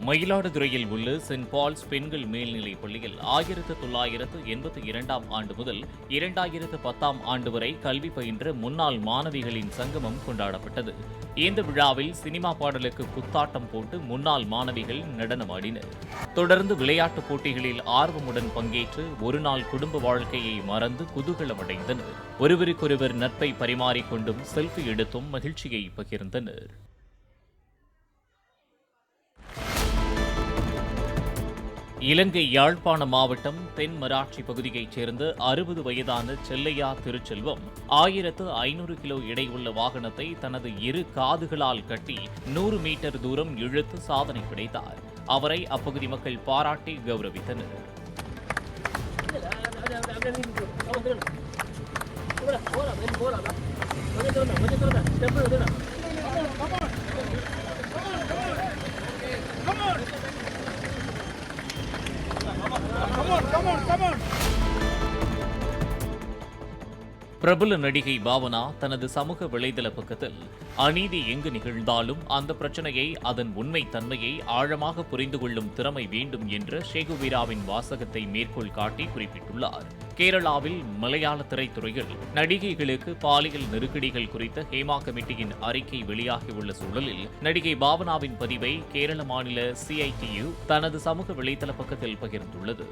மயிலாடுதுறையில் உள்ள send balls பெண்கள் மேல்நிலைப் பள்ளியில் 1982 ஆண்டு முதல் 2010 ஆண்டு வரை கல்வி பயின்ற முன்னாள் மாணவிகளின் சங்கமம் கொண்டாடப்பட்டது. இந்த விழாவில் சினிமா பாடலுக்கு குத்தாட்டம் போட்டு முன்னாள் மாணவிகள் நடனமாடினர். தொடர்ந்து விளையாட்டுப் போட்டிகளில் ஆர்வமுடன் பங்கேற்று ஒருநாள் குடும்ப வாழ்க்கையை மறந்து குதூகலமடைந்தனர். ஒருவருக்கொருவர் நட்பை பரிமாறிக்கொண்டும் செல்ஃபி எடுத்தும் மகிழ்ச்சியை பகிர்ந்தனர். இலங்கை யாழ்ப்பாண மாவட்டம் தென்மராட்சி பகுதியைச் சேர்ந்த 60 வயதான செல்லையா திருச்செல்வம் 1500 கிலோ எடையுள்ள வாகனத்தை தனது இரு காதுகளால் கட்டி 100 மீட்டர் தூரம் இழுத்து சாதனை படைத்தார். அவரை அப்பகுதி மக்கள் பாராட்டி கௌரவித்தனர். பிரபல நடிகை பாவனா தனது சமூக வலைதள பக்கத்தில் அநீதி எங்கு நிகழ்ந்தாலும் அந்த பிரச்சனையை அதன் உண்மை தன்மையை ஆழமாக புரிந்து கொள்ளும் திறமை வேண்டும் என்ற ஷேகுவீராவின் வாசகத்தை மேற்கோள் காட்டி குறிப்பிட்டுள்ளார். கேரளாவில் மலையாள திரைத்துறையில் நடிகைகளுக்கு பாலியல் நெருக்கடிகள் குறித்த ஹேமா கமிட்டியின் அறிக்கை வெளியாகியுள்ள சூழலில் நடிகை பாவனாவின் பதிவை கேரள மாநில CITU தனது சமூக வலைதள பக்கத்தில் பகிர்ந்துள்ளது.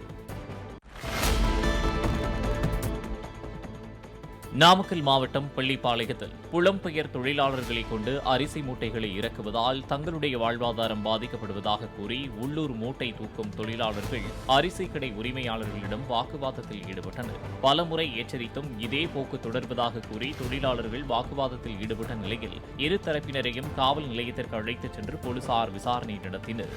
நாமக்கல் மாவட்டம் பள்ளிப்பாளையத்தில் புலம்பெயர் தொழிலாளர்களை கொண்டு அரிசி மூட்டைகளை இறக்குவதால் தங்களுடைய வாழ்வாதாரம் பாதிக்கப்படுவதாக கூறி உள்ளூர் மூட்டை தூக்கும் தொழிலாளர்கள் அரிசி கடை உரிமையாளர்களிடம் வாக்குவாதத்தில் ஈடுபட்டனர். பலமுறை எச்சரித்தும் இதே போக்கு தொடர்வதாக கூறி தொழிலாளர்கள் வாக்குவாதத்தில் ஈடுபட்ட நிலையில் இரு தரப்பினரையும் காவல் நிலையத்திற்கு அழைத்துச் சென்று போலீசார் விசாரணை நடத்தினர்.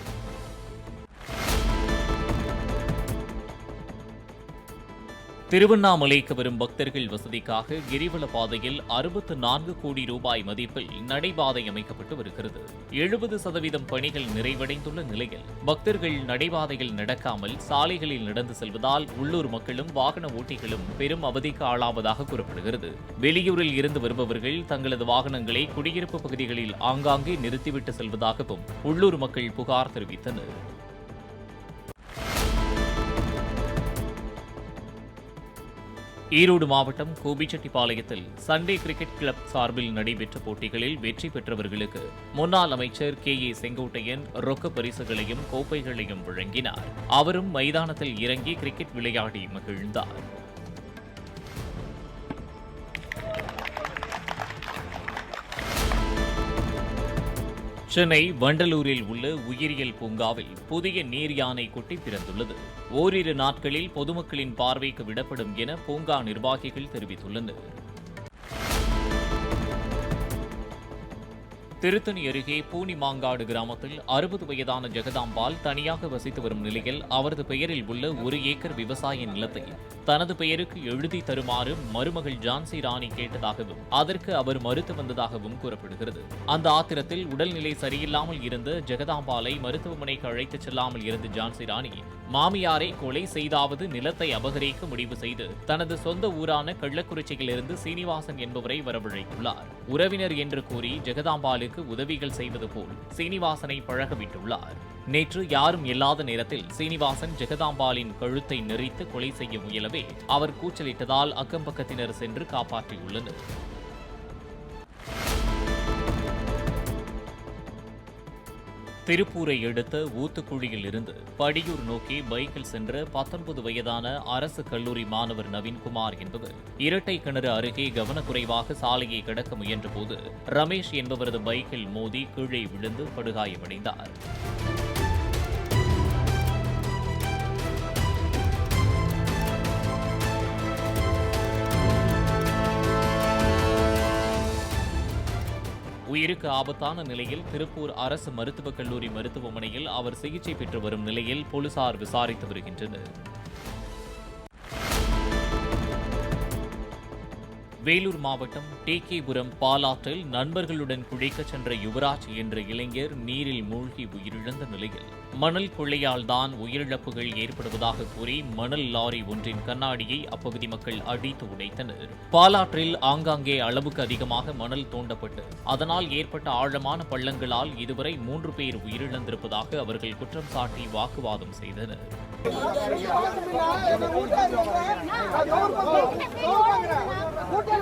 திருவண்ணாமலைக்கு வரும் பக்தர்கள் வசதிக்காக கிரிவல பாதையில் 64 கோடி ரூபாய் மதிப்பில் நடைபாதை அமைக்கப்பட்டு வருகிறது. 70% பணிகள் நிறைவடைந்துள்ள நிலையில் பக்தர்கள் நடைபாதையில் நடக்காமல் சாலைகளில் நடந்து செல்வதால் உள்ளூர் மக்களும் வாகன ஓட்டிகளும் பெரும் அவதிக்கு ஆளாவதாக கூறப்படுகிறது. வெளியூரில் இருந்து வருபவர்கள் தங்களது வாகனங்களை குடியிருப்பு பகுதிகளில் ஆங்காங்கே நிறுத்திவிட்டு செல்வதாகவும் உள்ளூர் மக்கள் புகார் தெரிவித்தனர். ஈரோடு மாவட்டம் கோபிச்செட்டிப்பாளையத்தில் சண்டே கிரிக்கெட் கிளப் சார்பில் நடைபெற்ற போட்டிகளில் வெற்றி பெற்றவர்களுக்கு முன்னாள் அமைச்சர் KA செங்கோட்டையன் ரொக்க பரிசுகளையும் கோப்பைகளையும் வழங்கினார். அவரும் மைதானத்தில் இறங்கி கிரிக்கெட் விளையாடி மகிழ்ந்தார். சென்னை வண்டலூரில் உள்ள உயிரியல் பூங்காவில் புதிய நீர் யானை குட்டி பிறந்துள்ளது. ஓரிரு நாட்களில் பொதுமக்களின் பார்வைக்கு விடப்படும் என பூங்கா நிர்வாகிகள் தெரிவித்துள்ளனர். திருத்தணி அருகே பூனிமாங்காடு கிராமத்தில் 60 வயதான ஜெகதாம்பாள் தனியாக வசித்து வரும் நிலையில் அவரது பெயரில் உள்ள 1 ஏக்கர் விவசாய நிலத்தை தனது பெயருக்கு எழுதி தருமாறு மருமகள் ஜான்சி ராணி கேட்டதாகவும் அதற்கு அவர் மறுத்து வந்ததாகவும் கூறப்படுகிறது. அந்த ஆத்திரத்தில் உடல்நிலை சரியில்லாமல் இருந்த ஜெகதாம்பாளை மருத்துவமனைக்கு அழைத்துச் செல்லாமல் இருந்த ஜான்சி ராணி மாமியாரை கொலை செய்தாவது நிலத்தை அபகரிக்க முடிவு செய்து தனது சொந்த ஊரான கள்ளக்குறிச்சியிலிருந்து சீனிவாசன் என்பவரை வரவழைத்துள்ளார். உறவினர் என்று கூறி ஜெகதாம்பாளுக்கு உதவிகள் செய்வது போல் சீனிவாசனை பழகவிட்டுள்ளார். நேற்று யாரும் இல்லாத நேரத்தில் சீனிவாசன் ஜெகதாம்பாளின் கழுத்தை நெறித்து கொலை செய்ய முயலவே அவர் கூச்சலிட்டதால் அக்கம்பக்கத்தினர் சென்று காப்பாற்றியுள்ளனர். திருப்பூரை அடுத்த ஊத்துக்குழியில் இருந்து படியூர் நோக்கி பைக்கில் சென்ற 19 வயதான அரசு கல்லூரி மாணவர் நவீன்குமார் என்பவர் இரட்டை கிணறு அருகே கவனக்குறைவாக சாலையை கடக்க முயன்றபோது ரமேஷ் என்பவரது பைக்கில் மோதி கீழே விழுந்து படுகாயமடைந்தார். உயிருக்கு ஆபத்தான நிலையில் திருப்பூர் அரசு மருத்துவக் கல்லூரி மருத்துவமனையில் அவர் சிகிச்சை பெற்று வரும் நிலையில் போலீசார் விசாரித்து வருகின்றனர். வேலூர் மாவட்டம் டிகேபுரம் பாலாற்றில் நண்பர்களுடன் குளிக்கச் சென்ற யுவராஜ் என்ற இளைஞர் நீரில் மூழ்கி உயிரிழந்த நிலையில் மணல் கொள்ளையால் தான் உயிரிழப்புகள் ஏற்படுவதாக கூறி மணல் லாரி ஒன்றின் கண்ணாடியை அப்பகுதி மக்கள் அடித்து உடைத்தனர். பாலாற்றில் ஆங்காங்கே அளவுக்கு அதிகமாக மணல் தோண்டப்பட்டு அதனால் ஏற்பட்ட ஆழமான பள்ளங்களால் இதுவரை 3 பேர் உயிரிழந்திருப்பதாக அவர்கள் குற்றம் சாட்டி வாக்குவாதம் செய்தனர். கூட்டி